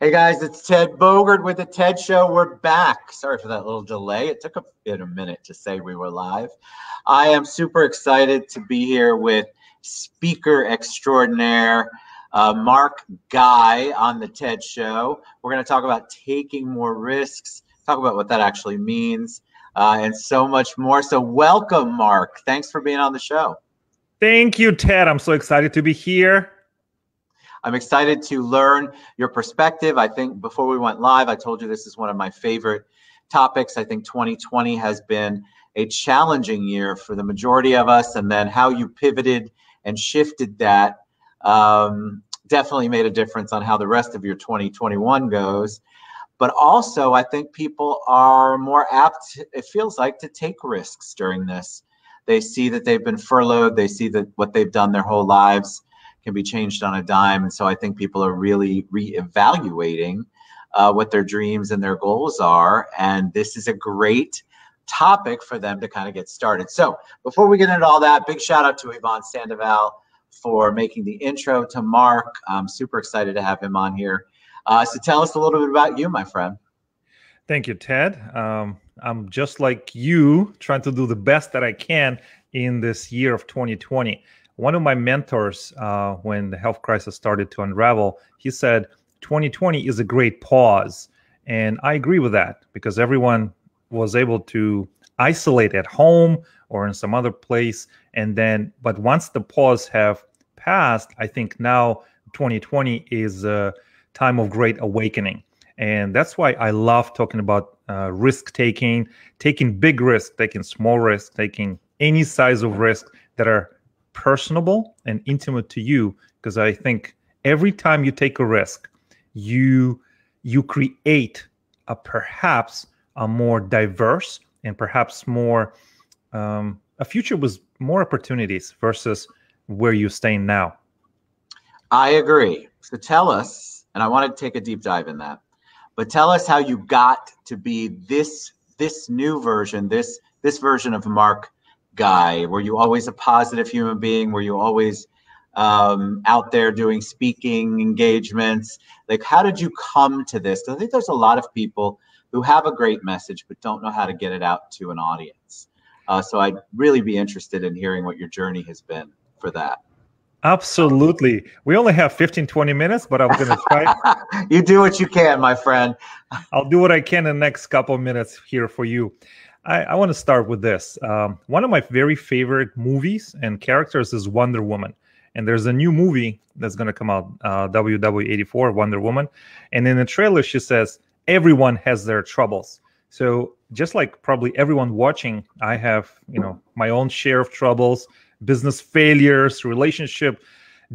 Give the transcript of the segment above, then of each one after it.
Hey guys, it's Ted Bogert with the TED Show. We're back. Sorry for that little delay. It took a minute to say we were live. I am super excited to be here with speaker extraordinaire Mark Gai on the TED Show. We're going to talk about taking more risks, talk about what that actually means, and so much more. So welcome, Mark. Thanks for being on the show. Thank you, Ted. I'm so excited to be here. I'm excited to learn your perspective. I think before we went live, I told you this is one of my favorite topics. I think 2020 has been a challenging year for the majority of us, and then how you pivoted and shifted that definitely made a difference on how the rest of your 2021 goes. But also, I think people are more apt, it feels like, to take risks during this. They see that they've been furloughed. They see that what they've done their whole lives can be changed on a dime. And so I think people are really reevaluating what their dreams and their goals are. And this is a great topic for them to kind of get started. So before we get into all that, big shout out to Yvonne Sandoval for making the intro to Mark. I'm super excited to have him on here. So tell us a little bit about you, my friend. Thank you, Ted. I'm just like you, trying to do the best that I can in this year of 2020. One of my mentors, when the health crisis started to unravel, he said, 2020 is a great pause. And I agree with that, because everyone was able to isolate at home or in some other place. But once the pause have passed, I think now 2020 is a time of great awakening. And that's why I love talking about risk-taking, taking big risks, taking small risks, taking any size of risk that are personable and intimate to you, because I think every time you take a risk, you create perhaps a more diverse and perhaps more a future with more opportunities versus where you're staying now. I agree. So tell us, and I want to take a deep dive in that, but tell us how you got to be this new version, this version of Mark Gai. Were you always a positive human being? Were you always out there doing speaking engagements? Like, how did you come to this? I think there's a lot of people who have a great message but don't know how to get it out to an audience. So I'd really be interested in hearing what your journey has been for that. Absolutely. We only have 15, 20 minutes, but I'm going to try. You do what you can, my friend. I'll do what I can in the next couple of minutes here for you. I want to start with this. One of my very favorite movies and characters is Wonder Woman. And there's a new movie that's going to come out, WW84, Wonder Woman. And in the trailer, she says, everyone has their troubles. So just like probably everyone watching, I have, my own share of troubles, business failures, relationship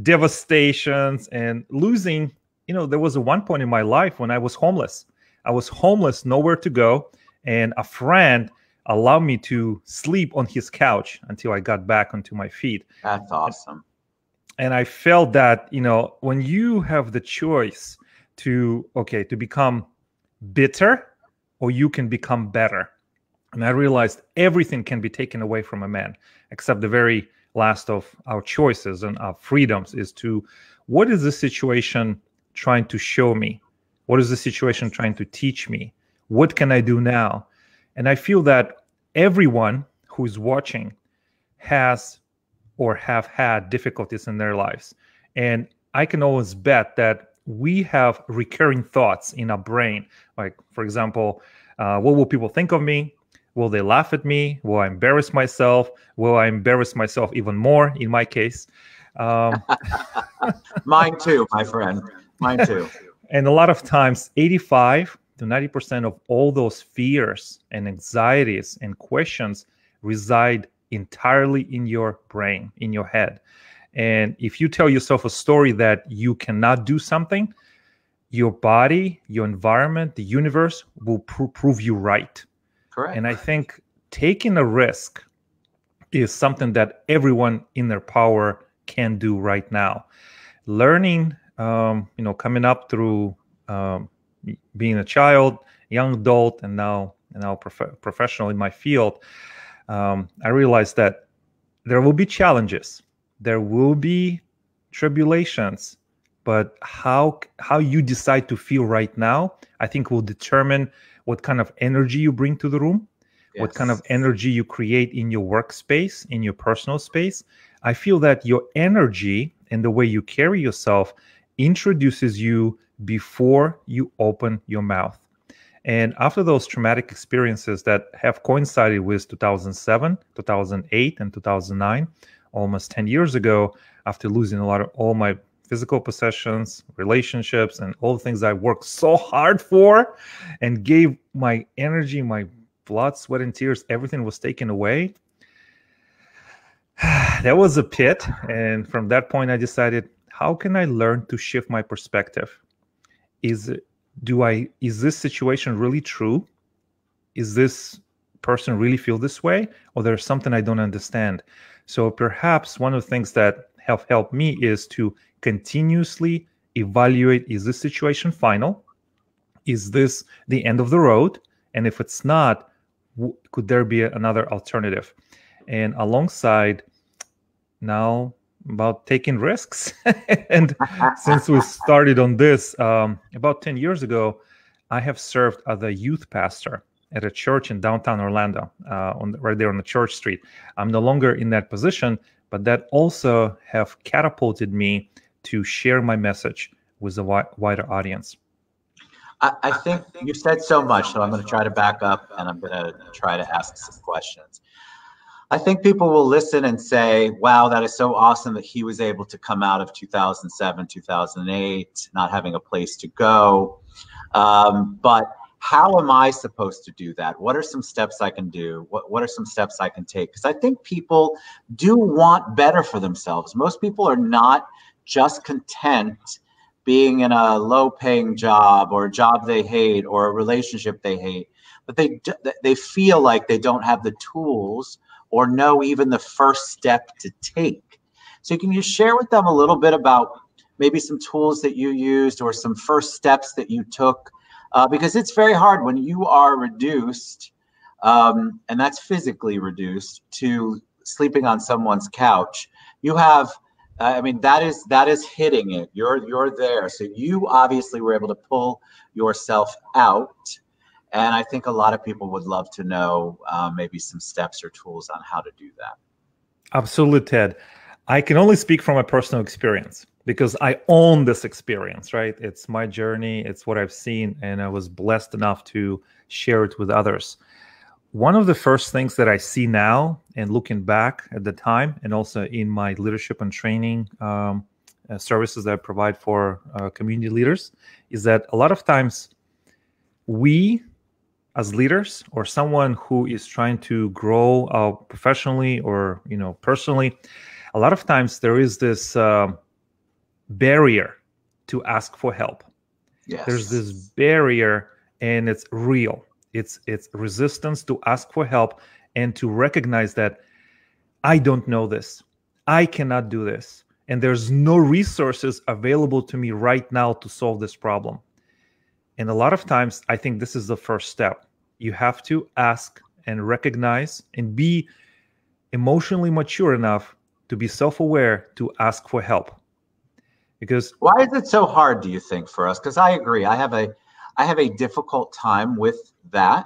devastations, and losing. There was one point in my life when I was homeless. I was homeless, nowhere to go. And a friend allowed me to sleep on his couch until I got back onto my feet. That's awesome. And I felt that, when you have the choice to become bitter, or you can become better. And I realized everything can be taken away from a man, except the very last of our choices and our freedoms is to, what is the situation trying to show me? What is the situation trying to teach me? What can I do now? And I feel that everyone who's watching has or have had difficulties in their lives. And I can always bet that we have recurring thoughts in our brain. Like, for example, what will people think of me? Will they laugh at me? Will I embarrass myself? Will I embarrass myself even more in my case? Mine too, my friend. Mine too. And a lot of times, 85 to 90% of all those fears and anxieties and questions reside entirely in your brain, in your head. And if you tell yourself a story that you cannot do something, your body, your environment, the universe will prove you right. Correct. And I think taking a risk is something that everyone in their power can do right now. Learning, coming up through being a child, young adult, and now professional in my field, I realized that there will be challenges, there will be tribulations, but how you decide to feel right now, I think will determine what kind of energy you bring to the room, what kind of energy you create in your workspace, in your personal space. I feel that your energy and the way you carry yourself introduces you before you open your mouth. And after those traumatic experiences that have coincided with 2007, 2008, and 2009, almost 10 years ago, after losing all my physical possessions, relationships, and all the things I worked so hard for and gave my energy, my blood, sweat, and tears, everything was taken away. That was a pit. And from that point, I decided, how can I learn to shift my perspective? Is this situation really true? Is this person really feel this way? Or there's something I don't understand? So perhaps one of the things that have helped me is to continuously evaluate, is this situation final? Is this the end of the road? And if it's not, could there be another alternative? And alongside now about taking risks. And since we started on this about 10 years ago, I have served as a youth pastor at a church in downtown Orlando, right there on the Church Street. I'm no longer in that position, but that also have catapulted me to share my message with a wider audience. I think you said so much, so I'm going to try to back up and I'm going to try to ask some questions. I think people will listen and say, wow, that is so awesome that he was able to come out of 2007, 2008, not having a place to go. But how am I supposed to do that? What are some steps I can do? What are some steps I can take? Because I think people do want better for themselves. Most people are not just content being in a low-paying job or a job they hate or a relationship they hate, but they feel like they don't have the tools or know even the first step to take. So can you share with them a little bit about maybe some tools that you used or some first steps that you took? Because it's very hard when you are reduced, and that's physically reduced, to sleeping on someone's couch. You have, that is hitting it. You're there. So you obviously were able to pull yourself out. And I think a lot of people would love to know maybe some steps or tools on how to do that. Absolutely, Ted. I can only speak from my personal experience because I own this experience, right? It's my journey. It's what I've seen. And I was blessed enough to share it with others. One of the first things that I see now, and looking back at the time, and also in my leadership and training services that I provide for community leaders, is that a lot of times we, as leaders or someone who is trying to grow professionally or personally, a lot of times there is this barrier to ask for help. Yes. There's this barrier, and it's real. It's resistance to ask for help and to recognize that I don't know this. I cannot do this. And there's no resources available to me right now to solve this problem. And a lot of times, I think this is the first step. You have to ask and recognize and be emotionally mature enough to be self-aware to ask for help. Because why is it so hard, do you think, for us? Because I agree. I have a difficult time with that.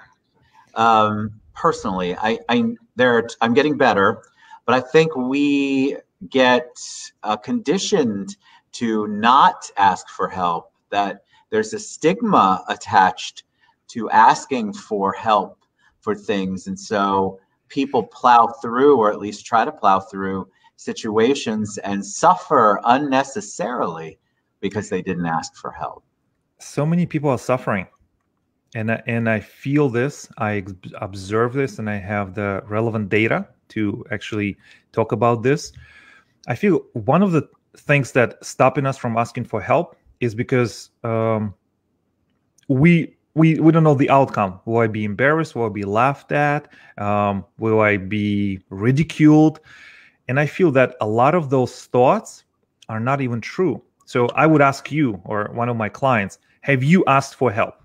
Personally, I'm getting better, but I think we get conditioned to not ask for help, that there's a stigma attached to asking for help for things. And so people plow through, or at least try to plow through, situations and suffer unnecessarily because they didn't ask for help. So many people are suffering. And I feel this, I observe this, and I have the relevant data to actually talk about this. I feel one of the things that stopping us from asking for help is because we don't know the outcome. Will I be embarrassed? Will I be laughed at? Will I be ridiculed? And I feel that a lot of those thoughts are not even true. So I would ask you or one of my clients, have you asked for help?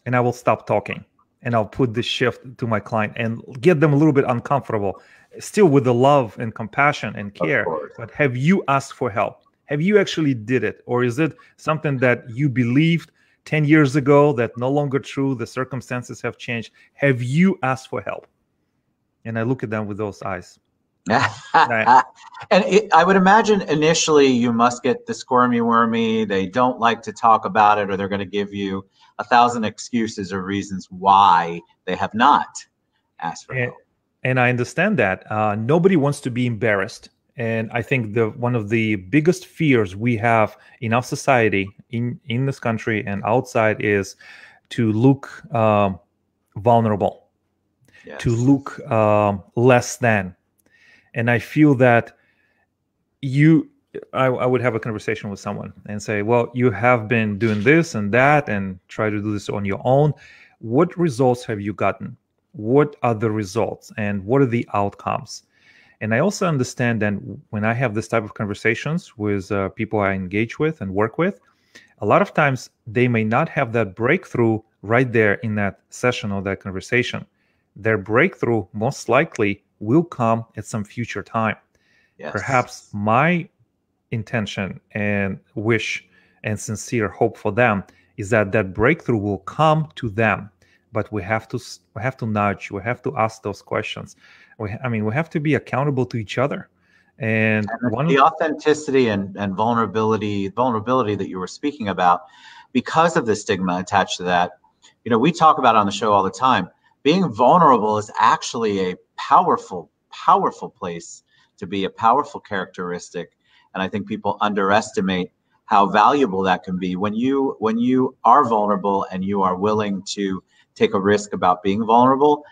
And I will stop talking and I'll put this shift to my client and get them a little bit uncomfortable, still with the love and compassion and care. But have you asked for help? Have you actually did it? Or is it something that you believed 10 years ago that no longer true? The circumstances have changed. Have you asked for help? And I look at them with those eyes. Right. And I would imagine initially you must get the squirmy wormy. They don't like to talk about it, or they're going to give you 1,000 excuses or reasons why they have not asked for help. And I understand that. Nobody wants to be embarrassed. And I think one of the biggest fears we have in our society, in this country and outside, is to look vulnerable, yes, to look less than. And I feel that I would have a conversation with someone and say, well, you have been doing this and that and try to do this on your own. What results have you gotten? What are the results and what are the outcomes? And I also understand that when I have this type of conversations with people I engage with and work with, a lot of times they may not have that breakthrough right there in that session or that conversation. Their breakthrough most likely will come at some future time. Yes. Perhaps my intention and wish and sincere hope for them is that breakthrough will come to them. But we have to nudge. We have to ask those questions. We have to be accountable to each other. And the authenticity and vulnerability that you were speaking about, because of the stigma attached to that, we talk about it on the show all the time. Being vulnerable is actually a powerful place to be, a powerful characteristic. And I think people underestimate how valuable that can be when you are vulnerable and you are willing to take a risk about being vulnerable.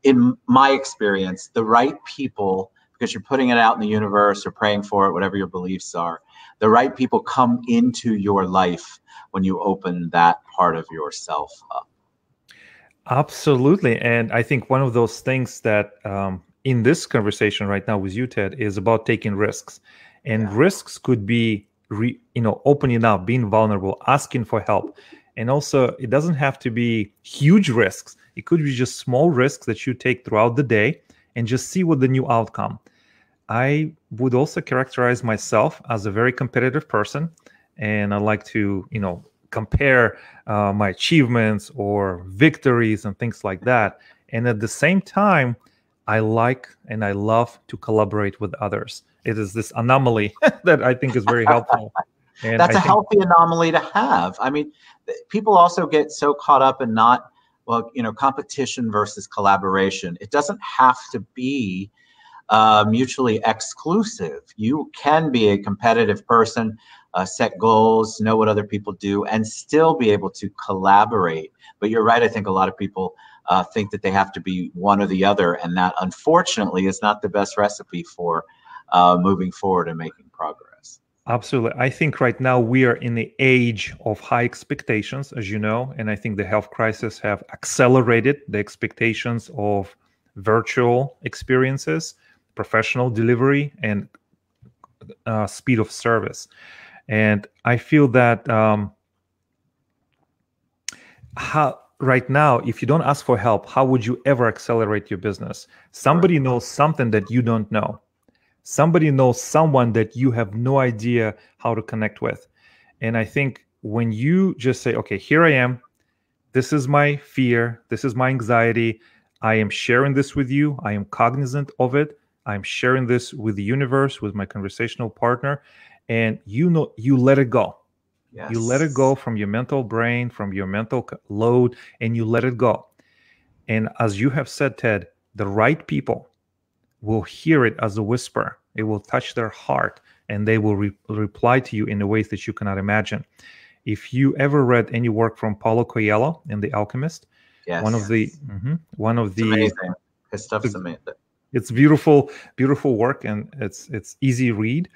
In my experience, the right people, because you're putting it out in the universe or praying for it, whatever your beliefs are, the right people come into your life when you open that part of yourself up. Absolutely. And I think one of those things that in this conversation right now with you, Ted, is about taking risks. And risks could be, opening up, being vulnerable, asking for help. And also, it doesn't have to be huge risks. It could be just small risks that you take throughout the day and just see what the new outcome. I would also characterize myself as a very competitive person. And I like to, compare my achievements or victories and things like that. And at the same time, I like and I love to collaborate with others. It is this anomaly that I think is very helpful. And that's a healthy anomaly to have. I mean, people also get so caught up in competition versus collaboration. It doesn't have to be mutually exclusive. You can be a competitive person, set goals, know what other people do, and still be able to collaborate. But you're right. I think a lot of people think that they have to be one or the other, and that unfortunately is not the best recipe for moving forward and making progress. Absolutely. I think right now we are in the age of high expectations, as you know, and I think the health crisis have accelerated the expectations of virtual experiences, professional delivery, and speed of service. And I feel that right now, if you don't ask for help, how would you ever accelerate your business? Somebody knows something that you don't know. Somebody knows someone that you have no idea how to connect with. And I think when you just say, okay, here I am, this is my fear, this is my anxiety, I am sharing this with you, I am cognizant of it, I'm sharing this with the universe, with my conversational partner, and you let it go. Yes. You let it go from your mental brain, from your mental load, and you let it go. And as you have said, Ted, the right people will hear it as a whisper. It will touch their heart, and they will reply to you in the ways that you cannot imagine. If you ever read any work from Paulo Coelho in The Alchemist, yes, one of the it's amazing. His stuff's amazing. It's beautiful work, and it's easy read.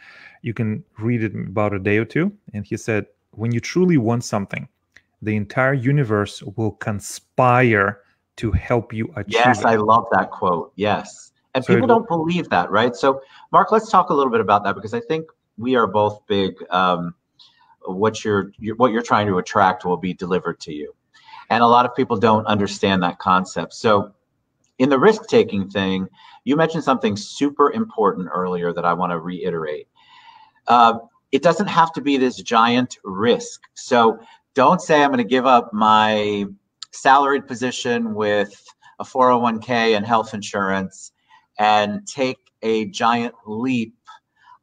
You can read it in about a day or two. And he said, when you truly want something, the entire universe will conspire to help you achieve it. Yes, I love that quote. Yes. And so people don't believe that, right? So, Mark, let's talk a little bit about that, because I think we are both big. What you're trying to attract will be delivered to you, and a lot of people don't understand that concept. So, in the risk-taking thing, you mentioned something super important earlier that I want to reiterate. it doesn't have to be this giant risk. So don't say I'm going to give up my salaried position with a 401k and health insurance and take a giant leap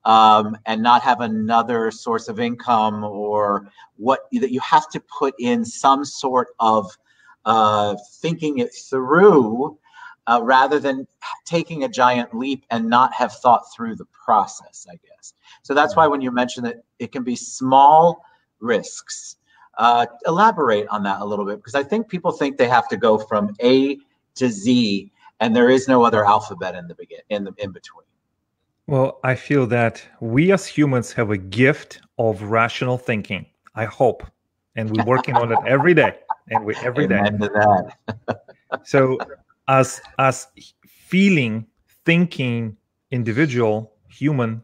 and not have another source of income, or what that you have to put in some sort of thinking it through rather than taking a giant leap and not have thought through the process, I guess. So that's why when you mention that it can be small risks, elaborate on that a little bit, because I think people think they have to go from A to Z and there is no other alphabet in between. Well, I feel that we as humans have a gift of rational thinking, I hope. And we're working on it every day. And every day. Amen to that. So as feeling, thinking individual, human,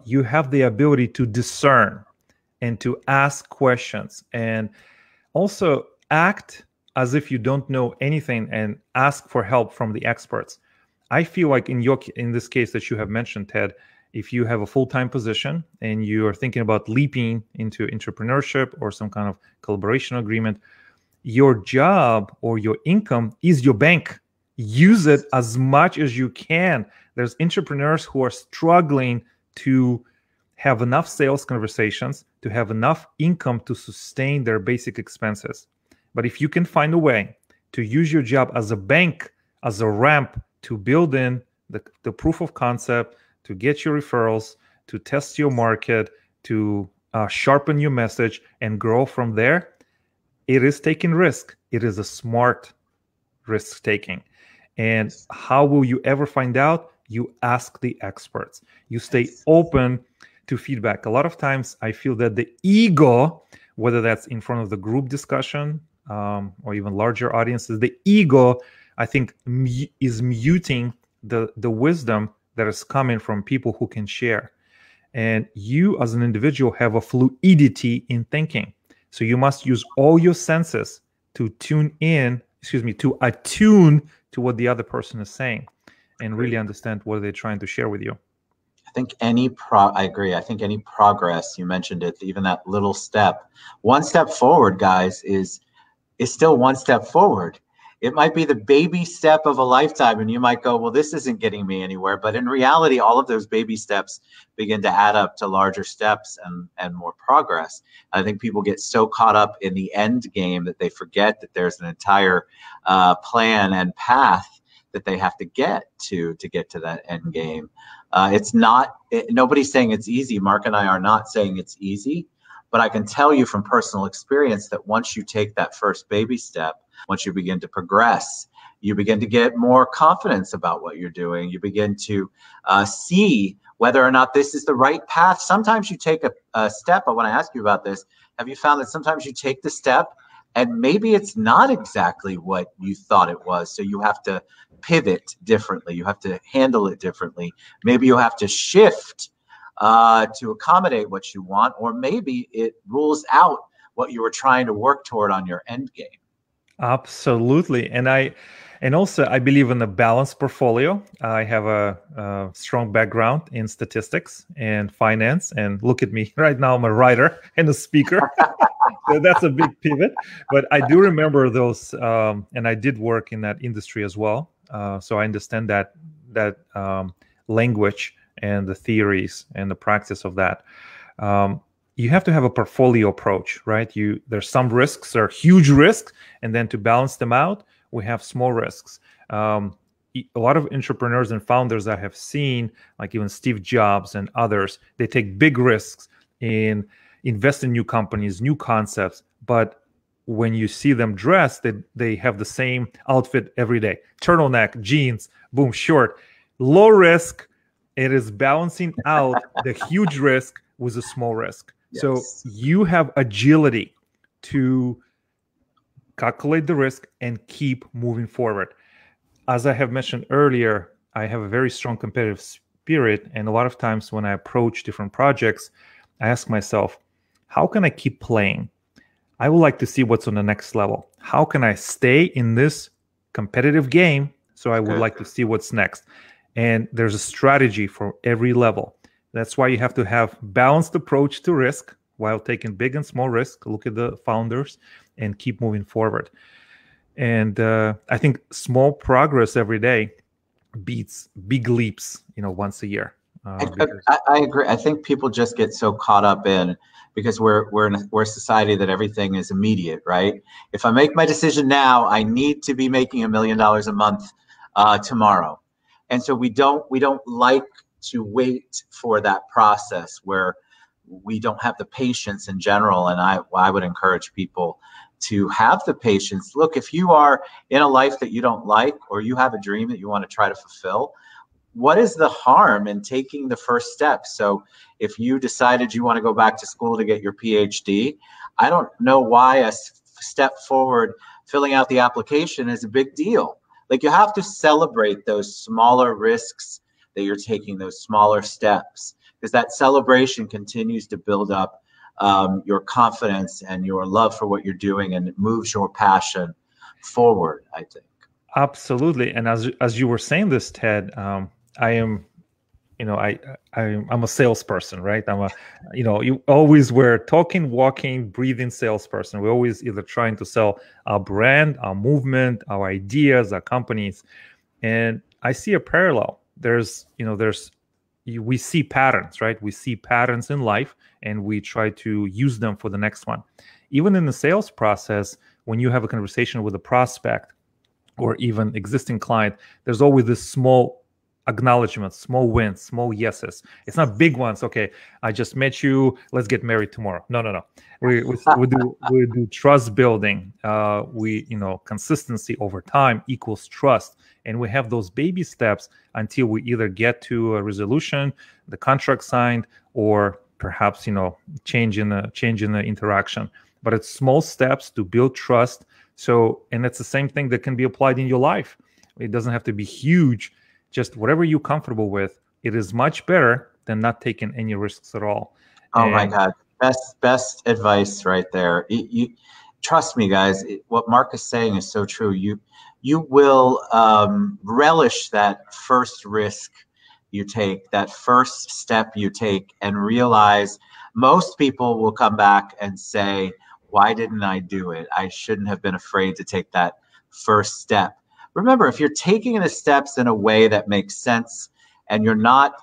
you have the ability to discern and to ask questions and also act as if you don't know anything and ask for help from the experts. I feel like in this case that you have mentioned, Ted, if you have a full-time position and you are thinking about leaping into entrepreneurship or some kind of collaboration agreement, your job or your income is your bank. Use it as much as you can. There's entrepreneurs who are struggling to have enough sales conversations, to have enough income to sustain their basic expenses. But if you can find a way to use your job as a bank, as a ramp to build in the proof of concept, to get your referrals, to test your market, to sharpen your message and grow from there, it is taking risk. It is a smart risk taking. And how will you ever find out? You ask the experts. You stay open to feedback. A lot of times I feel that the ego, whether that's in front of the group discussion or even larger audiences, the ego, I think, is muting the wisdom that is coming from people who can share. And you as an individual have a fluidity in thinking. So you must use all your senses to attune to what the other person is saying and really understand what they're trying to share with you. I think I agree. I think any progress, you mentioned it, even that little step, one step forward, guys, is still one step forward. It might be the baby step of a lifetime, and you might go, well, this isn't getting me anywhere. But in reality, all of those baby steps begin to add up to larger steps and more progress. I think people get so caught up in the end game that they forget that there's an entire plan and path that they have to get to that end game. Nobody's saying it's easy. Mark and I are not saying it's easy. But I can tell you from personal experience that once you take that first baby step, once you begin to progress, you begin to get more confidence about what you're doing. You begin to see whether or not this is the right path. Sometimes you take a step. I want to ask you about this. Have you found that sometimes you take the step and maybe it's not exactly what you thought it was? So you have to pivot differently. You have to handle it differently. Maybe you have to shift to accommodate what you want, or maybe it rules out what you were trying to work toward on your end game. Absolutely. And also I believe in a balanced portfolio. I have a strong background in statistics and finance, and look at me right now, I'm a writer and a speaker. So that's a big pivot, but I do remember those, and I did work in that industry as well. So I understand that language and the theories and the practice of that. You have to have a portfolio approach, right? There's some risks, there are huge risks, and then to balance them out, we have small risks. A lot of entrepreneurs and founders I have seen, like even Steve Jobs and others, they take big risks in invest in new companies, new concepts, but when you see them dressed, they have the same outfit every day. Turtleneck, jeans, boom, short. Low risk. It is balancing out the huge risk with a small risk. Yes. So you have agility to calculate the risk and keep moving forward. As I have mentioned earlier, I have a very strong competitive spirit. And a lot of times when I approach different projects, I ask myself, how can I keep playing? I would like to see what's on the next level. How can I stay in this competitive game? So I would like to see what's next. And there's a strategy for every level. That's why you have to have balanced approach to risk while taking big and small risk. Look at the founders and keep moving forward. And I think small progress every day beats big leaps, once a year. I agree. I think people just get so caught up in, because we're a society that everything is immediate, right? If I make my decision now, I need to be making $1 million a month tomorrow, and so we don't like to wait for that process where we don't have the patience in general. And I would encourage people to have the patience. Look, if you are in a life that you don't like, or you have a dream that you want to try to fulfill, what is the harm in taking the first step? So if you decided you want to go back to school to get your PhD, I don't know why a step forward, filling out the application, is a big deal. Like, you have to celebrate those smaller risks that you're taking, those smaller steps, because that celebration continues to build up your confidence and your love for what you're doing, and it moves your passion forward, I think. Absolutely. And as you were saying this, Ted, I am, I'm a salesperson, right? You always were talking, walking, breathing salesperson. We're always either trying to sell our brand, our movement, our ideas, our companies. And I see a parallel. We see patterns, right? We see patterns in life, and we try to use them for the next one. Even in the sales process, when you have a conversation with a prospect or even existing client, there's always this small acknowledgement, small wins, small yeses. It's not big ones. Okay, I just met you. Let's get married tomorrow. No. We do trust building. Consistency over time equals trust, and we have those baby steps until we either get to a resolution, the contract signed, or perhaps change in the interaction. But it's small steps to build trust. And it's the same thing that can be applied in your life. It doesn't have to be huge. Just whatever you're comfortable with, it is much better than not taking any risks at all. My God, best advice right there. You trust me, guys. What Mark is saying is so true. You will relish that first risk you take, that first step you take, and realize most people will come back and say, why didn't I do it? I shouldn't have been afraid to take that first step. Remember, if you're taking the steps in a way that makes sense, and you're not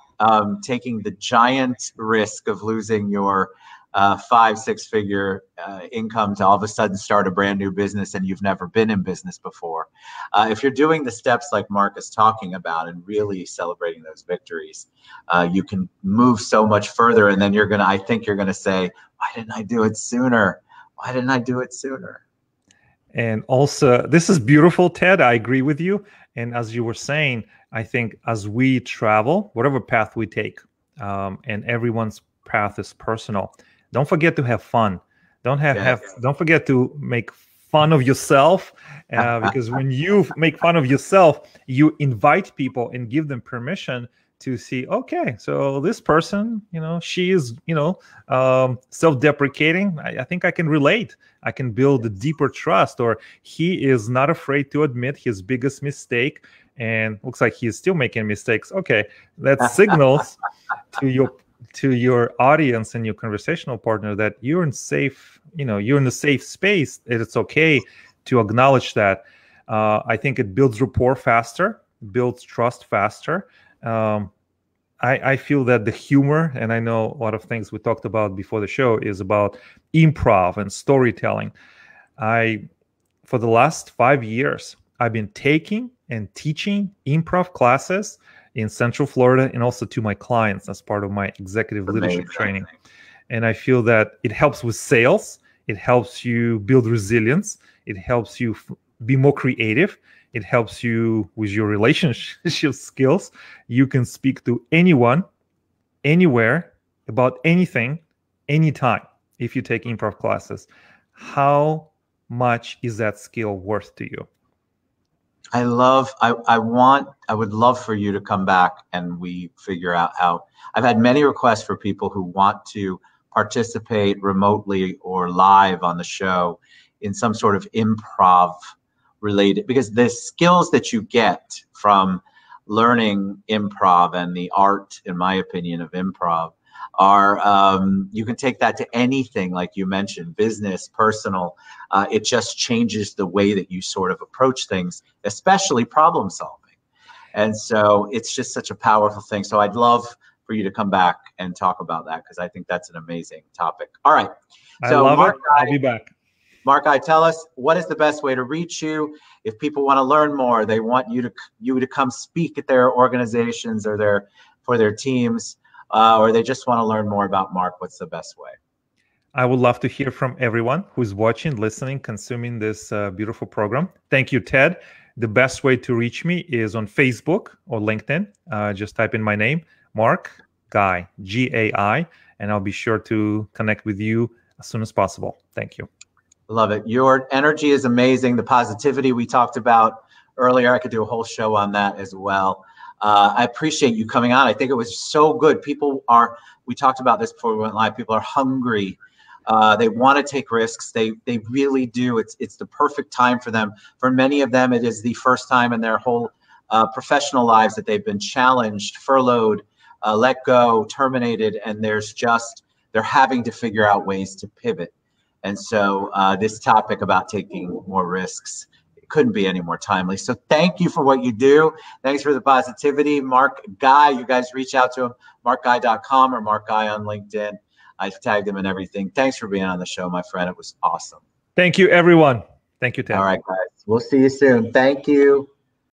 taking the giant risk of losing your 5-6 figure income to all of a sudden start a brand new business and you've never been in business before. If you're doing the steps like Mark is talking about and really celebrating those victories, you can move so much further. And then I think you're going to say, why didn't I do it sooner? Why didn't I do it sooner? And also, this is beautiful, Ted. I agree with you. And as you were saying, I think as we travel, whatever path we take, and everyone's path is personal, don't forget to have fun. Don't forget to make fun of yourself, because when you make fun of yourself, you invite people and give them permission to see, okay, so this person, she is, self-deprecating. I think I can relate. I can build a deeper trust. Or he is not afraid to admit his biggest mistake, and looks like he is still making mistakes. Okay, that signals to your audience and your conversational partner that you're in a safe space. It's okay to acknowledge that. I think it builds rapport faster, builds trust faster. I feel that the humor, and I know a lot of things we talked about before the show, is about improv and storytelling. For the last 5 years, I've been taking and teaching improv classes in Central Florida, and also to my clients as part of my executive leadership training. And I feel that it helps with sales. It helps you build resilience. It helps you be more creative. It helps you with your relationship skills. You can speak to anyone, anywhere, about anything, anytime, if you take improv classes. How much is that skill worth to you? I would love for you to come back and we figure out how. I've had many requests for people who want to participate remotely or live on the show in some sort of improv related, because the skills that you get from learning improv and the art, in my opinion, of improv are, you can take that to anything, like you mentioned, business, personal. It just changes the way that you sort of approach things, especially problem solving. And so it's just such a powerful thing. So I'd love for you to come back and talk about that, because I think that's an amazing topic. All right. So Mark Gai, I'll be back. Mark Gai, tell us, what is the best way to reach you? If people want to learn more, they want you to come speak at their organizations or for their teams, or they just want to learn more about Mark, what's the best way? I would love to hear from everyone who's watching, listening, consuming this beautiful program. Thank you, Ted. The best way to reach me is on Facebook or LinkedIn. Just type in my name, Mark Gai, G-A-I, and I'll be sure to connect with you as soon as possible. Thank you. Love it. Your energy is amazing. The positivity we talked about earlier, I could do a whole show on that as well. I appreciate you coming on. I think it was so good. We talked about this before we went live, people are hungry. They want to take risks. They really do. It's the perfect time for them. For many of them, it is the first time in their whole professional lives that they've been challenged, furloughed, let go, terminated, and they're having to figure out ways to pivot. And so this topic about taking more risks, it couldn't be any more timely. So thank you for what you do. Thanks for the positivity. Mark Gai, you guys reach out to him, markgai.com or Mark Gai on LinkedIn. I've tagged him and everything. Thanks for being on the show, my friend. It was awesome. Thank you, everyone. Thank you, Ted. All right, guys. We'll see you soon. Thank you.